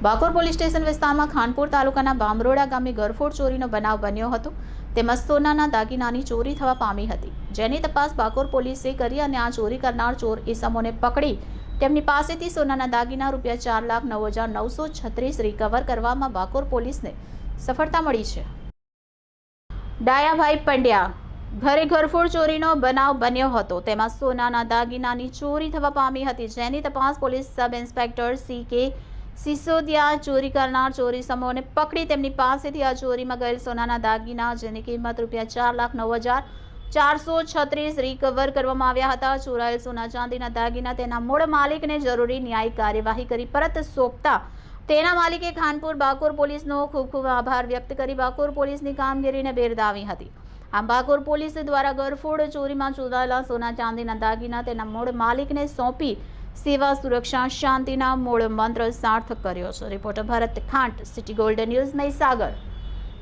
Bakor police station વિસ્તારમાં ખાનપુર તાલુકાના બામરોડા ગામે ગરફોડ ચોરીનો બનાવ બન્યો હતો, તેમજ સોનાના દાગીનાની ચોરી થવા પામી હતી, જેની તપાસ બાકોર પોલીસે કરી અને આ ચોરી કરનાર ચોર ઇસમોને પકડી તેમની પાસેથી સોનાના દાગીના ₹4,09,936 રિકવર કરવામાં બાકોર પોલીસને સફળતા મળી છે। ડાયાભાઈ પંડ્યા ઘરે ગરફોડ ચોરીનો બનાવ બન્યો હતો, તેમાં સોનાના દાગીનાની ચોરી થવા પામી હતી, જેની તપાસ police sub inspector CK Sisodia ચોરી કરનાર ચોરી સમૂહને પકડી તેમની પાસેથી આ ચોરીમાં ગયેલ સોનાના દાગીના જેની કિંમત ₹4,09,936 રિકવર કરવામાં આવ્યા હતા। ચોરાયેલ સોના ચાંદીના દાગીના તેના મૂળ માલિકને જરૂરી ન્યાયિક કાર્યવાહી કરી પરત સોંપતા તેના માલિકે ખાનપુર બાકોર પોલીસનો ખૂબ આભાર વ્યક્ત કરી બાકોર પોલીસની કામગીરીને બિરદાવી હતી। આમ બાકોર પોલીસ દ્વારા ગરફોડ ચોરીમાં ચોરાયેલા સોના ચાંદીના દાગીના તેના મૂળ માલિકને સોંપી સેવા સુરક્ષા શાંતિના મૂળ મંત્ર સાર્થક કર્યો છે। Reporter Bharat Khant, city golden news, Mahisagar.